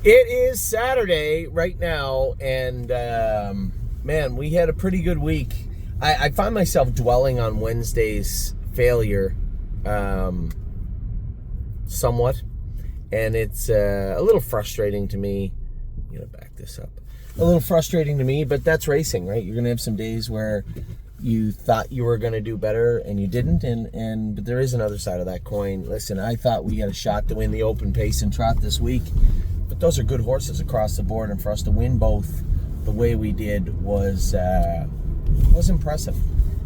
It is Saturday right now, and man, we had a pretty good week. I find myself dwelling on Wednesday's failure somewhat, and it's a little frustrating to me. I'm going to back this up. A little frustrating to me, but that's racing, right? You're going to have some days where you thought you were going to do better and you didn't, but there is another side of that coin. Listen, I thought we had a shot to win the Open Pace and Trot this week, but those are good horses across the board, and for us to win both the way we did was impressive.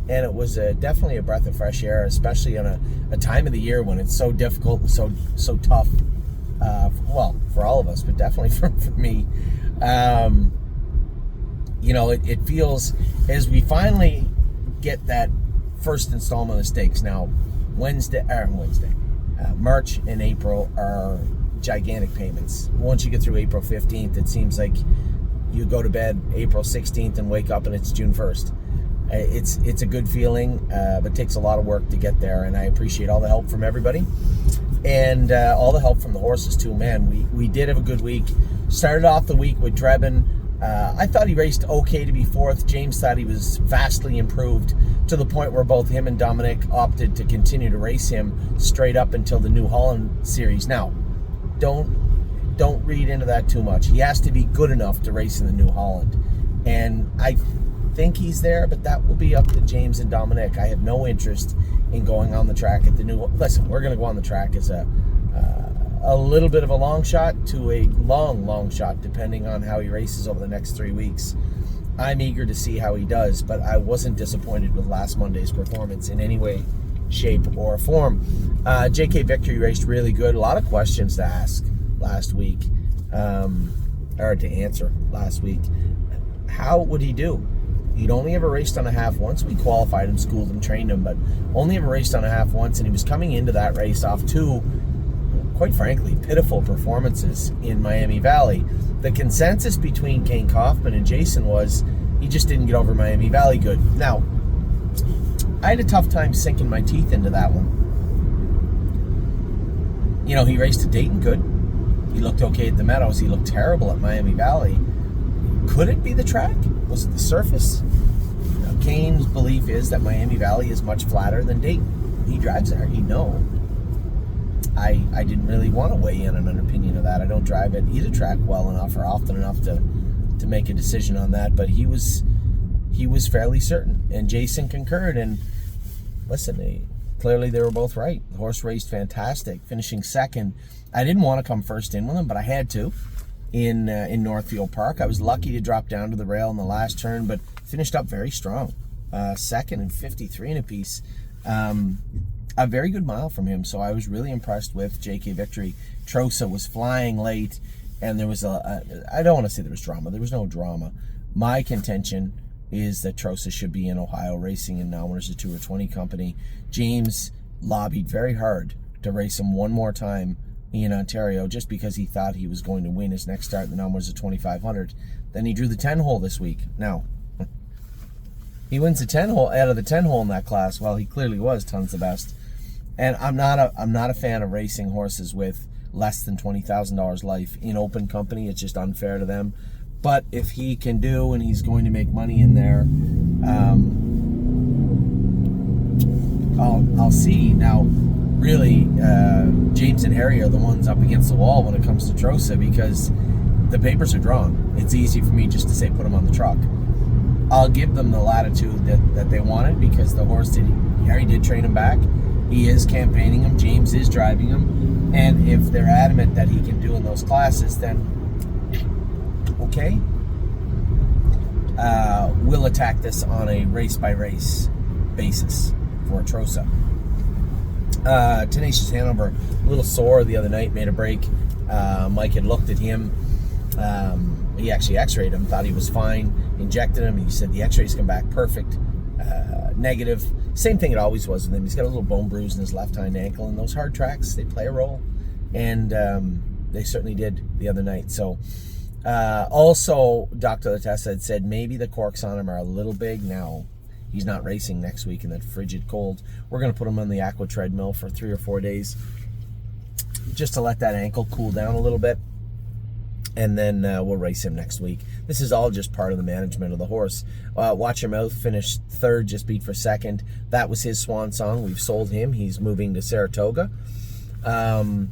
And it was definitely a breath of fresh air, especially on a time of the year when it's so difficult and so tough. Well, for all of us, but definitely for me. It feels as we finally get that first installment of stakes. Now, March and April are gigantic payments. Once you get through April 15th, it seems like you go to bed April 16th and wake up and it's June 1st. It's a good feeling, but it takes a lot of work to get there, and I appreciate all the help from everybody and all the help from the horses too. Man, we did have a good week. Started off the week with Drebin. I thought he raced okay to be fourth. James thought he was vastly improved to the point where both him and Dominic opted to continue to race him straight up until the New Holland series. Now, don't read into that too much. He has to be good enough to race in the New Holland, and I think he's there, but that will be up to James and Dominic. I have no interest in going on the track at the New. Listen, we're going to go on the track as a little bit of a long shot to a long shot, depending on how he races over the next 3 weeks. I'm eager to see how he does, but I wasn't disappointed with last Monday's performance in any way, shape, or form. JK Victory raced really good. A lot of questions to ask last week, or to answer last week. How would he do? He'd only ever raced on a half once. We qualified him, schooled him, trained him, but only ever raced on a half once, and he was coming into that race off two, quite frankly, pitiful performances in Miami Valley. The consensus between Kane Kaufman and Jason was he just didn't get over Miami Valley good. Now, I had a tough time sinking my teeth into that one. You know, he raced at Dayton good. He looked okay at the Meadows. He looked terrible at Miami Valley. Could it be the track? Was it the surface? Kane's belief is that Miami Valley is much flatter than Dayton. He drives there. He'd know. I didn't really want to weigh in on an opinion of that. I don't drive at either track well enough or often enough to make a decision on that. But he was fairly certain, and Jason concurred. And listen, clearly they were both right. The horse raced fantastic, finishing second. I didn't want to come first in with him, but I had to. In Northfield Park, I was lucky to drop down to the rail in the last turn, but finished up very strong, second and 53 in a piece. A very good mile from him, so I was really impressed with JK Victory. Trosa was flying late, and there was I don't want to say there was drama. There was no drama. My contention is that Trosa should be in Ohio racing and now there's a 2 or 20 company. James lobbied very hard to race him one more time in Ontario just because he thought he was going to win his next start in the numbers of 2,500. Then he drew the 10 hole this week. Now, he wins the 10 hole out of the 10 hole in that class. Well, he clearly was tons the best. And I'm not a fan of racing horses with less than $20,000 life in open company. It's just unfair to them. But if he can do, and he's going to make money in there, I'll see. Now, really, James and Harry are the ones up against the wall when it comes to Trosa because the papers are drawn. It's easy for me just to say put him on the truck. I'll give them the latitude that they wanted because the horse Harry did train him back. He is campaigning him. James is driving him. And if they're adamant that he can do in those classes, then okay. We'll attack this on a race-by-race basis for Trosa. Tenacious Hanover, a little sore the other night, made a break. Mike had looked at him. He actually x-rayed him, thought he was fine, injected him. He said the x-rays come back perfect, negative. Same thing it always was with him. He's got a little bone bruise in his left hind ankle, and those hard tracks, they play a role. And they certainly did the other night. So also, Dr. Latessa had said maybe the corks on him are a little big. Now, he's not racing next week in that frigid cold. We're going to put him on the aqua treadmill for 3 or 4 days just to let that ankle cool down a little bit. and then we'll race him next week. This is all just part of the management of the horse. Watch Your Mouth finished third, just beat for second. That was his swan song. We've sold him. He's moving to Saratoga. And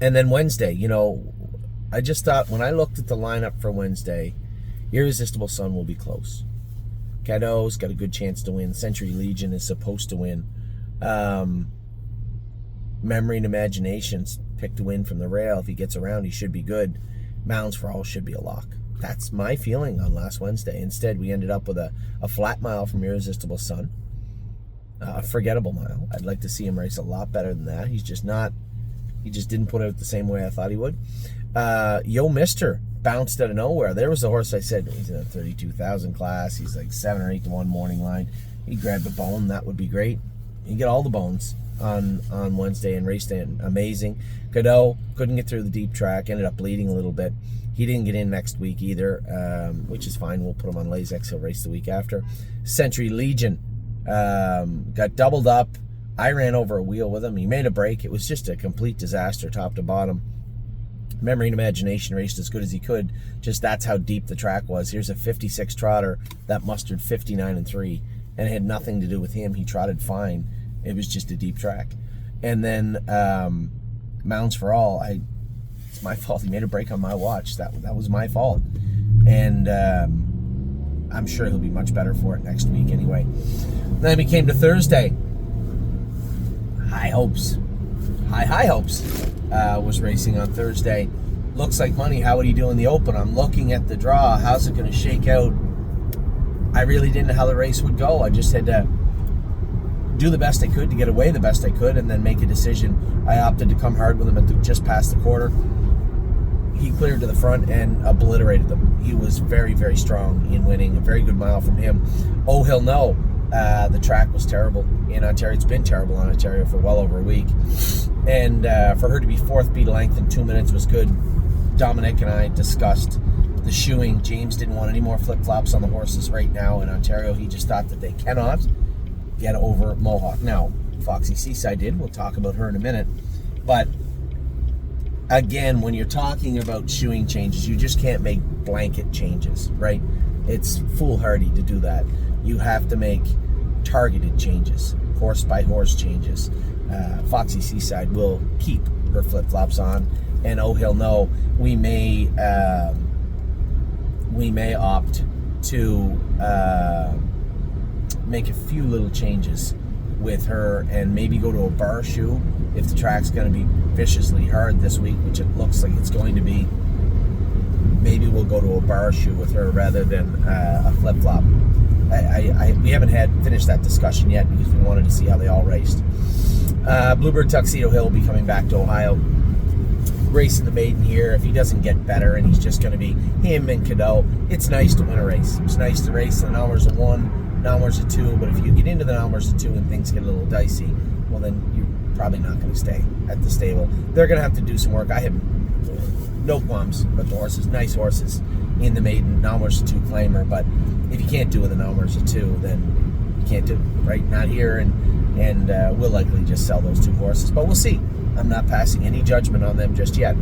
then Wednesday, you know, I just thought when I looked at the lineup for Wednesday, Irresistible Sun will be close. Cadeau's got a good chance to win. Century Legion is supposed to win. Memory and Imagination's picked to win from the rail. If he gets around, he should be good. Mounds for All should be a lock. That's my feeling on last Wednesday. Instead, we ended up with a flat mile from Irresistible Sun. A forgettable mile. I'd like to see him race a lot better than that. He just didn't put out the same way I thought he would. Yo Mister bounced out of nowhere. There was a horse I said, he's in a 32,000 class. He's like 7 or 8 to 1 morning line. He grabbed a bone. That would be great. You get all the bones on Wednesday and raced in. Amazing. Cadeau couldn't get through the deep track. Ended up bleeding a little bit. He didn't get in next week either, which is fine. We'll put him on Lasix. He'll race the week after. Century Legion got doubled up. I ran over a wheel with him. He made a break. It was just a complete disaster, top to bottom. Memory and Imagination raced as good as he could. Just that's how deep the track was. Here's a 56 trotter that mustered 59 and 3, and it had nothing to do with him. He trotted fine. It was just a deep track. And then Mounds for All, it's my fault. He made a break on my watch. That was my fault. And I'm sure he'll be much better for it next week anyway. Then we came to Thursday. High Hopes. High Hopes was racing on Thursday. Looks like money. How would he do in the open? I'm looking at the draw. How's it going to shake out? I really didn't know how the race would go. I just had to do the best I could to get away the best I could and then make a decision. I opted to come hard with him at just past the quarter. He cleared to the front and obliterated them. He was very, very strong in winning. A very good mile from him. Oh, he'll know. The track was terrible in Ontario. It's been terrible in Ontario for well over a week. And for her to be fourth beat a length in 2 minutes was good. Dominic and I discussed the shoeing. James didn't want any more flip-flops on the horses right now in Ontario. He just thought that they cannot get over Mohawk. Now, Foxy Seaside did. We'll talk about her in a minute. But again, when you're talking about shoeing changes, you just can't make blanket changes, right? It's foolhardy to do that. You have to make targeted changes, horse by horse changes. Foxy Seaside will keep her flip-flops on, and oh, he'll know. We may opt to make a few little changes with her and maybe go to a bar shoe if the track's going to be viciously hard this week, which it looks like it's going to be. Maybe we'll go to a bar shoe with her rather than a flip-flop. We haven't finished that discussion yet because we wanted to see how they all raced. Bluebird Tuxedo Hill will be coming back to Ohio, racing the maiden here. If he doesn't get better and he's just going to be him and Cadeau, it's nice to win a race. It's nice to race the Nalmers of 1, Nalmers of 2, but if you get into the Nalmers of 2 and things get a little dicey, well then you're probably not going to stay at the stable. They're going to have to do some work. I have no qualms about the horses, nice horses in the maiden Nalmers of 2 claimer, but if you can't do with the Nalmers of 2, then you can't do it, right? Not here, and we'll likely just sell those 2 horses, but we'll see. I'm not passing any judgment on them just yet.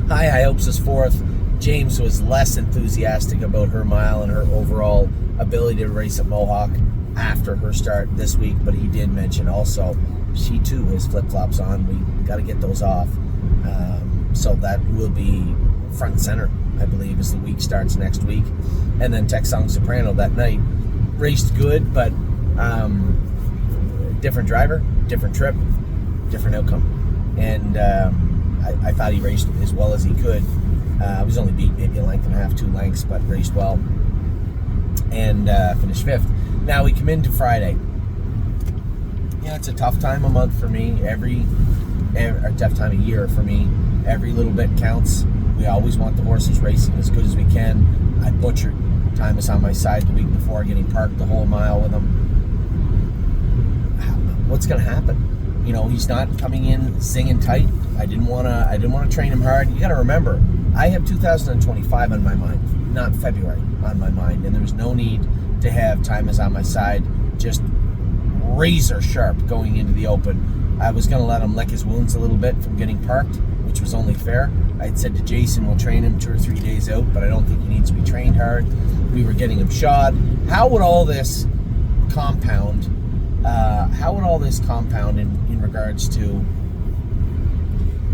High Hopes is 4th. James was less enthusiastic about her mile and her overall ability to race at Mohawk after her start this week, but he did mention also she too has flip-flops on. We got to get those off. So that will be front and center, I believe, as the week starts next week. And then Texan Soprano that night raced good, but different driver, different trip, different outcome. And I thought he raced as well as he could. He was only beat maybe a length and a half, 2 lengths, but raced well and finished 5th. Now we come into Friday. Yeah, it's a tough time of month for me. A tough time of year for me. Every little bit counts. We always want the horses racing as good as we can. I butchered Time Is On My Side the week before, getting parked the whole mile with him. What's going to happen? You know, he's not coming in zinging tight. I didn't want to train him hard. You got to remember, I have 2025 on my mind, not February on my mind, and there's no need to have Time Is On My Side just razor sharp going into the open. I was going to let him lick his wounds a little bit from getting parked which was only fair. I had said to Jason, we'll train him 2 or 3 days out, but I don't think he needs to be trained hard. We were getting him shod. How would all this compound?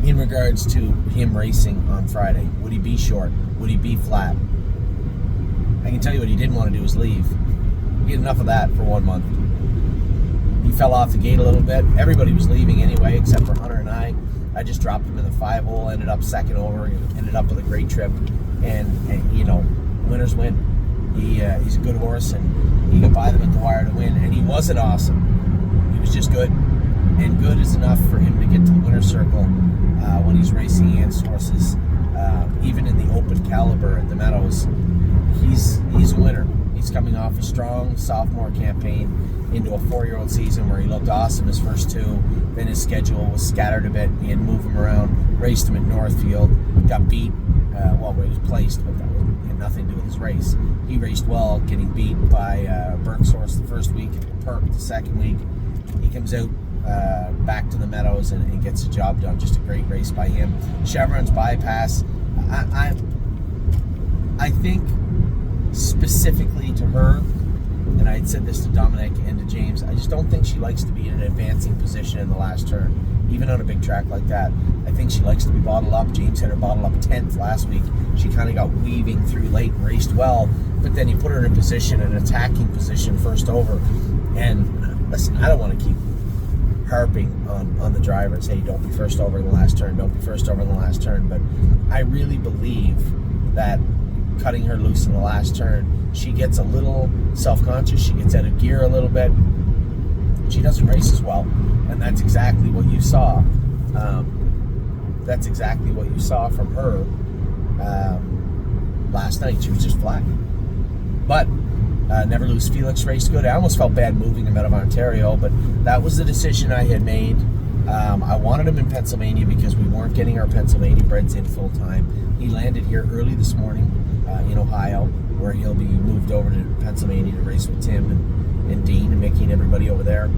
In regards to him racing on Friday? Would he be short? Would he be flat? I can tell you what he didn't want to do is leave. He had enough of that for 1 month. He fell off the gate a little bit. Everybody was leaving anyway, except for Hunter and I. I just dropped him in the 5-hole, ended up second over, ended up with a great trip. And winners win. He's a good horse, and he got by them at the wire to win. And he wasn't awesome. He was just good. And good is enough for him to get to the winner's circle when he's racing against horses. Even in the open caliber at the Meadows, he's a winner. He's coming off a strong sophomore campaign into a 4-year-old season where he looked awesome his first 2. Then his schedule was scattered a bit. He had to move him around. Raced him at Northfield. Got beat. He was placed, but that had nothing to do with his race. He raced well, getting beat by Burke's horse the first week, Perk the second week. He comes out back to the Meadows and gets the job done. Just a great race by him. Chevron's Bypass. I think specifically to her, and I had said this to Dominic and to James, I just don't think she likes to be in an advancing position in the last turn, even on a big track like that. I think she likes to be bottled up. James had her bottled up 10th last week. She kind of got weaving through late and raced well, but then you put her in a position, an attacking position first over. And listen, I don't want to keep harping on the drivers, hey, don't be first over in the last turn, don't be first over in the last turn, but I really believe that cutting her loose in the last turn, she gets a little self-conscious, she gets out of gear a little bit, she doesn't race as well, and that's exactly what you saw. That's exactly what you saw from her last night. She was just flat. But Never Lose Felix raced good. I almost felt bad moving him out of Ontario, but that was the decision I had made. I wanted him in Pennsylvania because we weren't getting our Pennsylvania breds in full time. He landed here early this morning in Ohio, where he'll be moved over to Pennsylvania to race with Tim and Dean and Mickey and everybody over there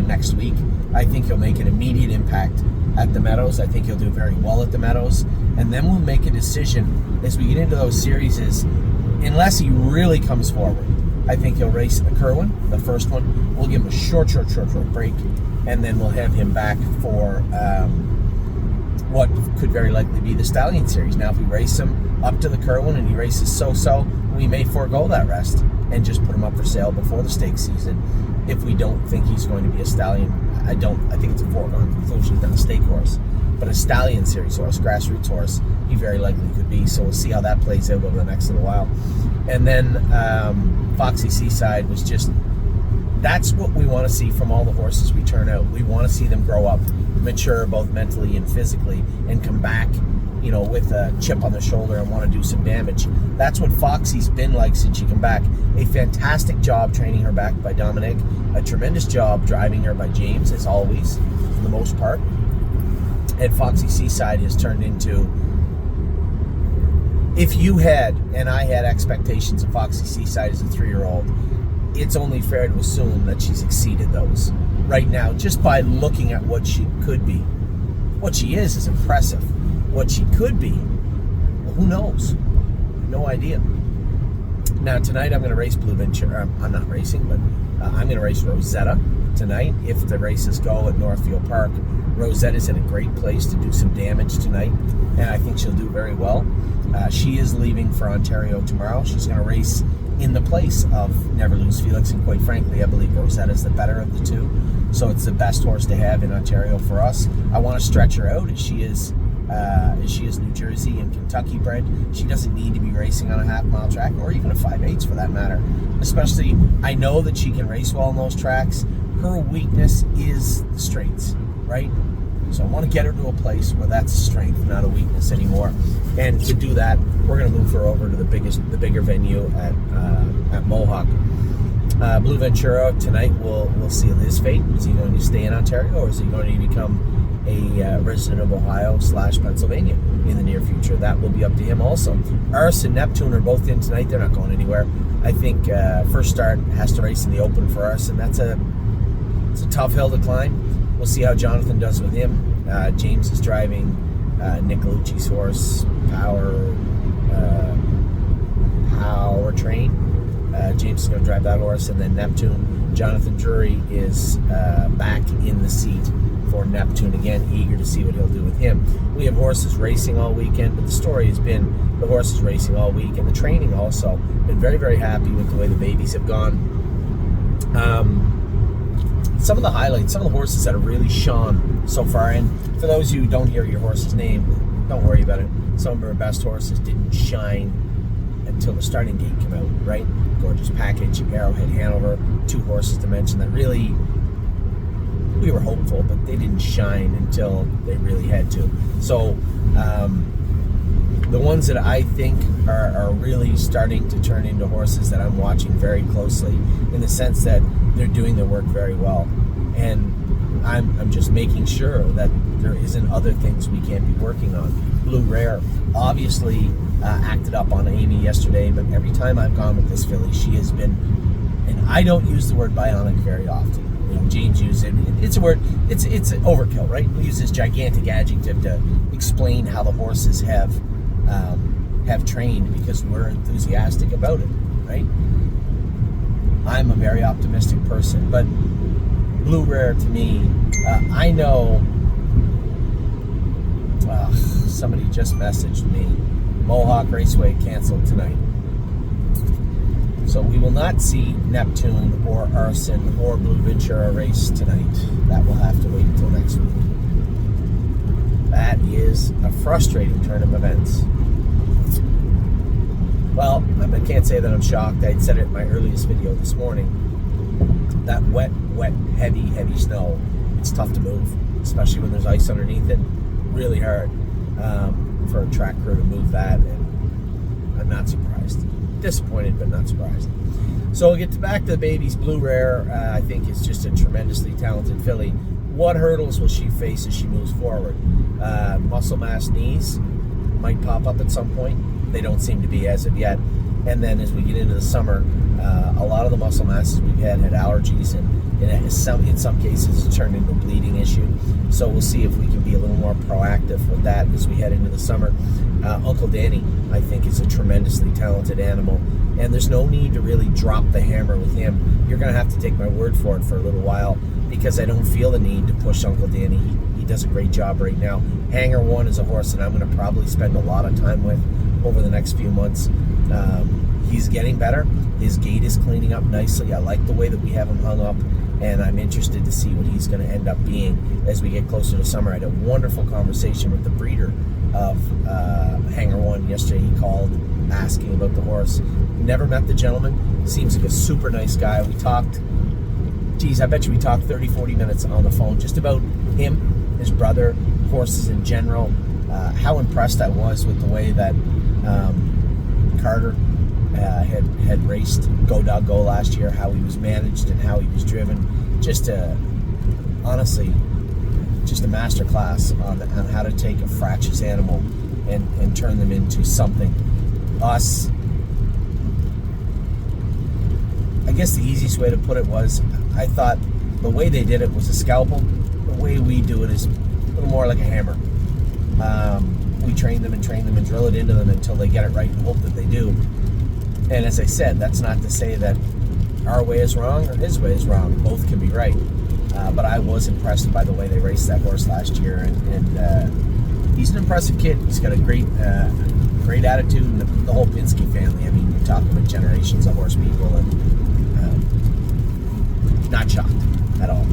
next week. I think he'll make an immediate impact at the Meadows. I think he'll do very well at the Meadows. And then we'll make a decision as we get into those series, unless he really comes forward, I think he'll race in the Kerwin, the first one. We'll give him a short break, and then we'll have him back for what could very likely be the Stallion Series. Now, if we race him up to the Kerwin and he races so-so, we may forego that rest and just put him up for sale before the stakes season if we don't think he's going to be a Stallion. I think it's a foregone conclusion than a stake horse. But a Stallion Series horse, grassroots horse, he very likely could be. So we'll see how that plays out over the next little while. And then Foxy Seaside was just, that's what we want to see from all the horses we turn out. We want to see them grow up, mature both mentally and physically, and come back, with a chip on their shoulder and want to do some damage. That's what Foxy's been like since she came back. A fantastic job training her back by Dominic. A tremendous job driving her by James, as always, for the most part. And Foxy Seaside has turned into, if you had, and I had expectations of Foxy Seaside as a 3-year-old, it's only fair to assume that she's exceeded those right now, just by looking at what she could be. What she is impressive. What she could be, well, who knows? No idea. Now, tonight I'm going to race Blue Ventura. I'm not racing, but I'm going to race Rosetta tonight if the races go at Northfield Park. Rosetta's in a great place to do some damage tonight, and I think she'll do very well. She is leaving for Ontario tomorrow. She's going to race in the place of Never Lose Felix, and quite frankly, I believe Rosetta's the better of the two. So it's the best horse to have in Ontario for us. I want to stretch her out as she is New Jersey and Kentucky bred. She doesn't need to be racing on a half-mile track, or even a 5/8 for that matter. Especially, I know that she can race well on those tracks. Her weakness is the straights, right? So I want to get her to a place where that's a strength, not a weakness anymore. And to do that, we're going to move her over to the bigger venue at Mohawk. Blue Ventura tonight will seal his fate. Is he going to stay in Ontario, or is he going to become a resident of Ohio / Pennsylvania in the near future? That will be up to him also. Ars and Neptune are both in tonight. They're not going anywhere. I think First Start has to race in the Open for us, and it's a tough hill to climb. We'll see how Jonathan does with him. James is driving Nick Lucci's horse, Powertrain. James is going to drive that horse, and then Neptune. Jonathan Drury is back in the seat for Neptune again, eager to see what he'll do with him. We have horses racing all weekend, but the story has been the horses racing all week, and the training also. Been very, very happy with the way the babies have gone. Some of the highlights, some of the horses that have really shone so far, and for those of you who don't hear your horse's name, don't worry about it. Some of our best horses didn't shine until the starting gate came out, right? Gorgeous Package, Arrowhead Hanover, 2 horses to mention that really, we were hopeful, but they didn't shine until they really had to. So the ones that I think are really starting to turn into horses that I'm watching very closely, in the sense that they're doing their work very well, and I'm just making sure that there isn't other things we can't be working on. Blue Rare obviously acted up on Amy yesterday, but every time I've gone with this filly, she has been, and I don't use the word bionic very often. You know, James used it. It's a word. It's overkill, right? We use this gigantic adjective to explain how the horses have trained, because we're enthusiastic about it, right? I'm a very optimistic person, but Blue Rare to me, I know. Somebody just messaged me. Mohawk Raceway canceled tonight, so we will not see Neptune or Arson or Blue Ventura race tonight. That will have to wait until next week. That is a frustrating turn of events. Well, I can't say that I'm shocked. I'd said it in my earliest video this morning. That wet, heavy snow, it's tough to move, especially when there's ice underneath it. Really hard for a track crew to move that, and I'm not surprised. Disappointed, but not surprised. So we'll get back to the babies. Blue Rare, I think, is just a tremendously talented filly. What hurdles will she face as she moves forward? Muscle mass knees might pop up at some point. They don't seem to be as of yet. And then as we get into the summer, a lot of the muscle masses we've had allergies, and in some cases it's turned into a bleeding issue. So we'll see if we can be a little more proactive with that as we head into the summer. Uncle Danny, I think, is a tremendously talented animal, and there's no need to really drop the hammer with him. You're going to have to take my word for it for a little while, because I don't feel the need to push Uncle Danny. He does a great job right now. Hanger One is a horse that I'm going to probably spend a lot of time with over the next few months. He's getting better. His gait is cleaning up nicely. I like the way that we have him hung up, and I'm interested to see what he's going to end up being as we get closer to summer. I had a wonderful conversation with the breeder of Hanger One yesterday. He called asking about the horse. Never met the gentleman. Seems like a super nice guy. We talked, I bet you we talked 30-40 minutes on the phone just about him, his brother, horses in general. How impressed I was with the way that Carter had raced Go Dog Go last year, how he was managed and how he was driven. Honestly, just a master class on how to take a fractious animal and turn them into something. I guess the easiest way to put it was, I thought the way they did it was a scalpel. The way we do it is a little more like a hammer. We train them and drill it into them until they get it right and hope that they do. And as I said, that's not to say that our way is wrong or his way is wrong. Both can be right. But I was impressed by the way they raced that horse last year, and he's an impressive kid. He's got a great attitude, and the whole Pinsky family. I mean, you're talking about generations of horse people, and not shocked at all.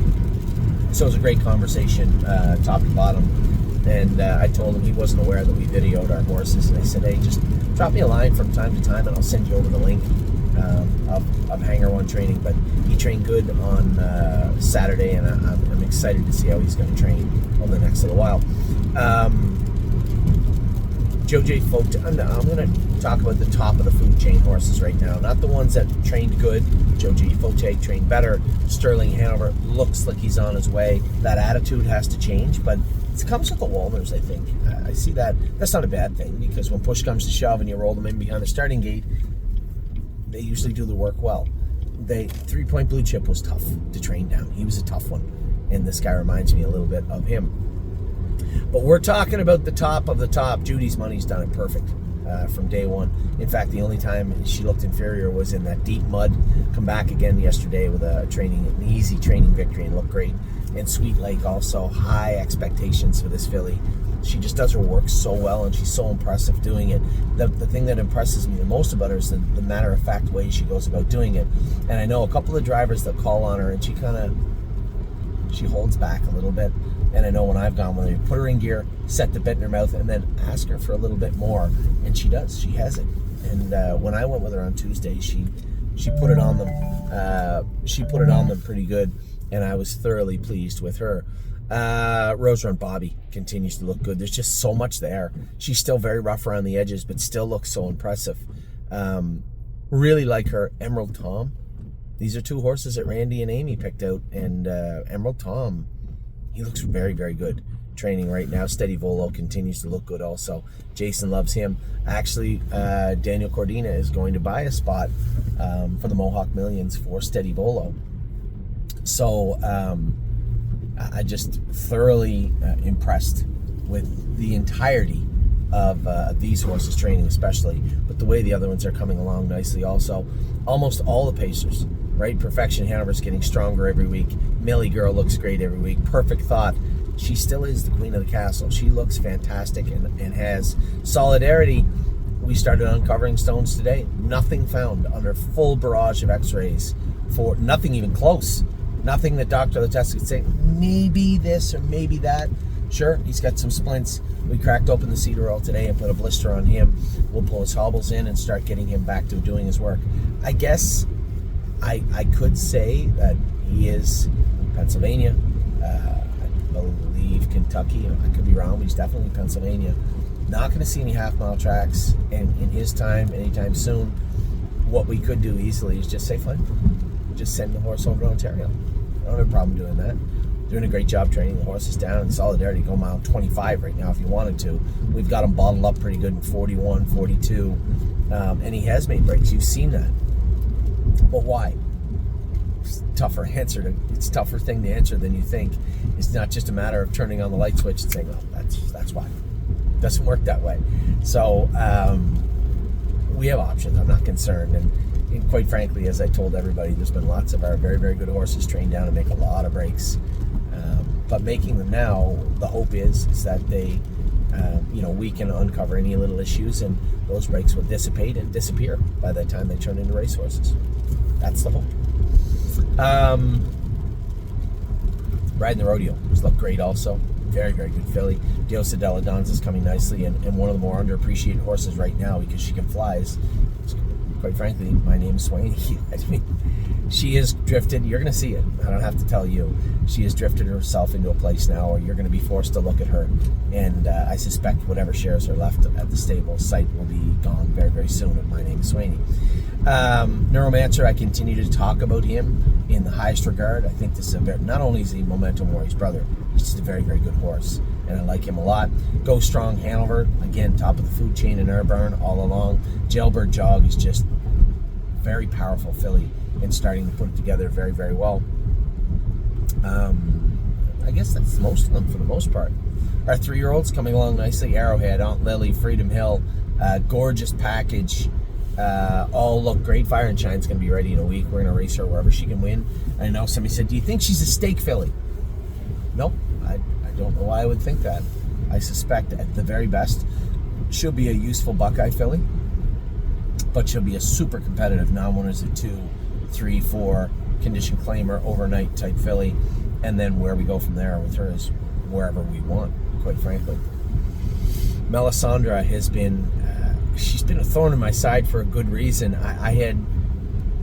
So it was a great conversation, top to bottom. And I told him he wasn't aware that we videoed our horses, and I said, hey, just drop me a line from time to time and I'll send you over the link of Hanger One training. But he trained good on Saturday, and I'm excited to see how he's going to train over the next little while. Joe J. Folk, I'm going to talk about the top of the food chain horses right now, not the ones that trained good. Joe J. Fote trained better. Sterling Hanover looks like he's on his way. That attitude has to change, but it comes with the Walners, I think. I see that. That's not a bad thing, because when push comes to shove and you roll them in behind the starting gate, they usually do the work well. 3 Point Blue Chip was tough to train down. He was a tough one, and this guy reminds me a little bit of him. But we're talking about the top of the top. Judy's Money's done it perfect from day one. In fact, the only time she looked inferior was in that deep mud. Come back again yesterday with an easy training victory and looked great. And Sweet Lake also, high expectations for this filly. She just does her work so well, and she's so impressive doing it. The thing that impresses me the most about her is the matter-of-fact way she goes about doing it. And I know a couple of drivers that call on her, and she holds back a little bit. And I know when I've gone with her, put her in gear, set the bit in her mouth, and then ask her for a little bit more. And she does. She has it. And when I went with her on Tuesday, she put it on them. She put it on them pretty good, and I was thoroughly pleased with her. Rose Run Bobby continues to look good. There's just so much there. She's still very rough around the edges, but still looks so impressive. Really like her. Emerald Tom. These are two horses that Randy and Amy picked out, and Emerald Tom, he looks very, very good training right now. Steady Volo continues to look good also. Jason loves him. Actually, Daniel Cordina is going to buy a spot for the Mohawk Millions for Steady Volo. So I just thoroughly impressed with the entirety of these horses training especially, but the way the other ones are coming along nicely also. Almost all the pacers, right? Perfection Hanover's getting stronger every week. Millie Girl looks great every week. Perfect Thought, she still is the queen of the castle. She looks fantastic and has solidarity. We started uncovering stones today. Nothing found under full barrage of x-rays for nothing even close. Nothing that Dr. Latessa could say, maybe this or maybe that. Sure, he's got some splints. We cracked open the cedar roll today and put a blister on him. We'll pull his hobbles in and start getting him back to doing his work. I guess I could say that he is Pennsylvania. I believe Kentucky. I could be wrong, but he's definitely Pennsylvania. Not going to see any half-mile tracks in his time anytime soon. What we could do easily is just say, fine, just send the horse over to Ontario. I don't have a problem doing that. Doing a great job training the horses down. And Solidarity go mile 25 right now if you wanted to. We've got him bottled up pretty good in 41, 42. And he has made breaks. You've seen that. But why? It's a tougher thing to answer than you think. It's not just a matter of turning on the light switch and saying, oh, that's why. It doesn't work that way. So we have options. I'm not concerned. And quite frankly, as I told everybody, there's been lots of our very, very good horses trained down to make a lot of breaks. But making them now, the hope is that they, we can uncover any little issues, and those breaks will dissipate and disappear by the time they turn into racehorses. That's the hope. Riding the Rodeo has looked great also. Very, very good filly. Diosa Della Donza's coming nicely, and one of the more underappreciated horses right now because she can fly is, quite frankly, my name's Swaney. I mean, she has drifted. You're going to see it. I don't have to tell you. She has drifted herself into a place now where you're going to be forced to look at her. And I suspect whatever shares are left at the stable site will be gone very, very soon. And my name is Swaney. Neuromancer, I continue to talk about him in the highest regard. I think this is not only is he Momentum Warrior's brother, he's just a very, very good horse. And I like him a lot. Go Strong Hanover, again, top of the food chain in Airburn all along. Jailbird Jog is just very powerful filly and starting to put it together very, very well. I guess that's most of them for the most part. Our 3-year-olds coming along nicely. Arrowhead, Aunt Lily, Freedom Hill, gorgeous package. All look great. Fire and Shine's going to be ready in a week. We're going to race her wherever she can win. I know somebody said, do you think she's a stake filly? Nope. I don't know why I would think that. I suspect at the very best she'll be a useful Buckeye filly, but she'll be a super competitive non-winners at 2, 3, 4 condition claimer overnight type filly, and then where we go from there with her is wherever we want, quite frankly. Melisandre has been she's been a thorn in my side for a good reason. I had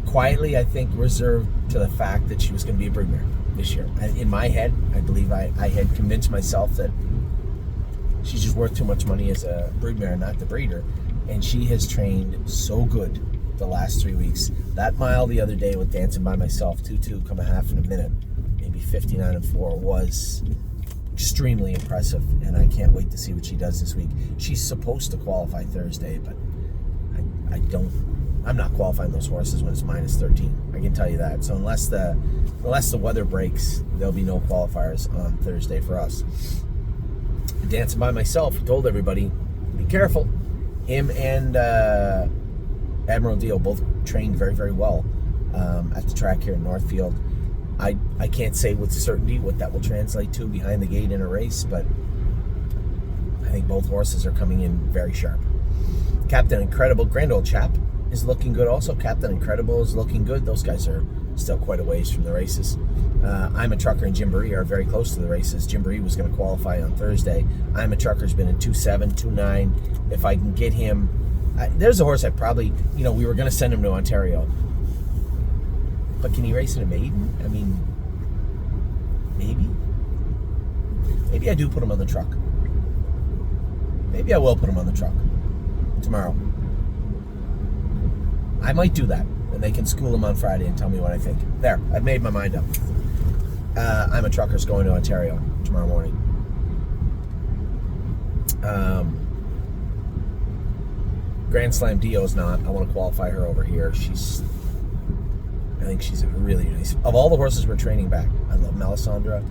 quietly, I think, reserved to the fact that she was going to be a broodmare this year. In my head, I believe I had convinced myself that she's just worth too much money as a broodmare, not the breeder. And she has trained so good the last 3 weeks. That mile the other day with Dancing by Myself, 2-2, come a half in a minute, maybe 59-4, was extremely impressive. And I can't wait to see what she does this week. She's supposed to qualify Thursday, but I'm not qualifying those horses when it's minus 13. I can tell you that. So unless the weather breaks, there'll be no qualifiers on Thursday for us. dancing by myself. I told everybody, be careful. Him and Admiral Dio both trained very, very well at the track here in Northfield. I can't say with certainty what that will translate to behind the gate in a race, but I think both horses are coming in very sharp. Captain Incredible, grand old chap, is looking good also. Captain Incredible is looking good. Those guys are still quite a ways from the races. I'm a Trucker and Febuary are very close to the races. Febuary was going to qualify on Thursday. I'm a Trucker's been in 2.7, 2.9. If I can get him, there's a horse I probably, we were going to send him to Ontario. But can he race in a maiden? I mean, maybe. Maybe I do put him on the truck. Maybe I will put him on the truck tomorrow. I might do that, and they can school him on Friday and tell me what I think. There, I've made my mind up. I'm a Trucker's going to Ontario tomorrow morning. Grand Slam Dio's not. I want to qualify her over here. I think she's a really nice. Of all the horses we're training back, I love Melisandre.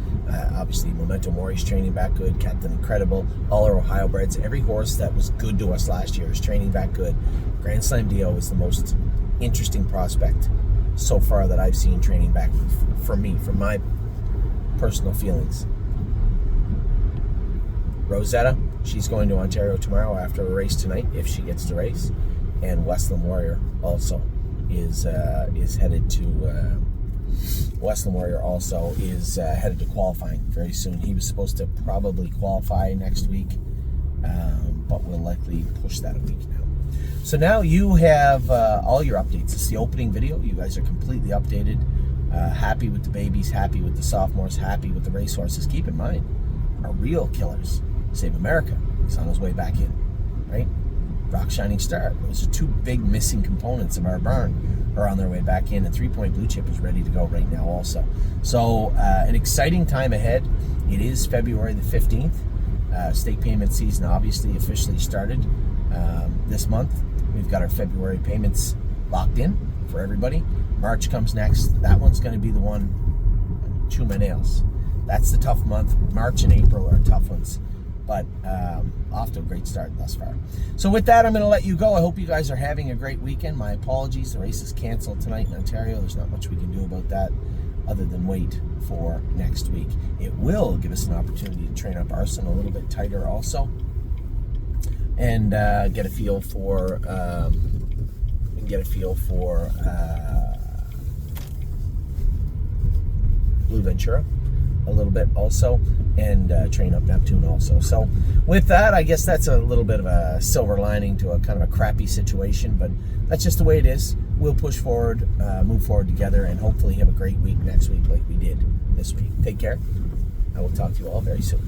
Obviously, Memento Mori's training back good. Captain Incredible. All our Ohio breds. Every horse that was good to us last year is training back good. Grand Slam Dio is the most interesting prospect so far that I've seen training back for me, from my personal feelings. Rosetta, she's going to Ontario tomorrow after a race tonight, if she gets to race. And Westland Warrior also is headed to Westland Warrior also is headed to qualifying very soon. He was supposed to probably qualify next week, but we'll likely push that a week now. So now you have all your updates. It's the opening video. You guys are completely updated. Happy with the babies, happy with the sophomores, happy with the racehorses. Keep in mind, our real killers, Save America, is on his way back in, right? Rock Shining Star. Those are two big missing components of our barn are on their way back in, and 3 Point Blue Chip is ready to go right now also. So an exciting time ahead. It is February the 15th. Stake payment season obviously officially started this month. We've got our February payments locked in for everybody. March comes next. That one's going to be the one. Chew my nails. That's the tough month. March and April are tough ones, but off to a great start thus far. So with that, I'm going to let you go. I hope you guys are having a great weekend. My apologies. The race is canceled tonight in Ontario. There's not much we can do about that other than wait for next week. It will give us an opportunity to train up Arson a little bit tighter also, and get a feel for Blue Ventura a little bit also, and train up Neptune also. So with that, I guess that's a little bit of a silver lining to a kind of a crappy situation, but that's just the way it is. We'll push forward, move forward together, and hopefully have a great week next week like we did this week. Take care. I will talk to you all very soon.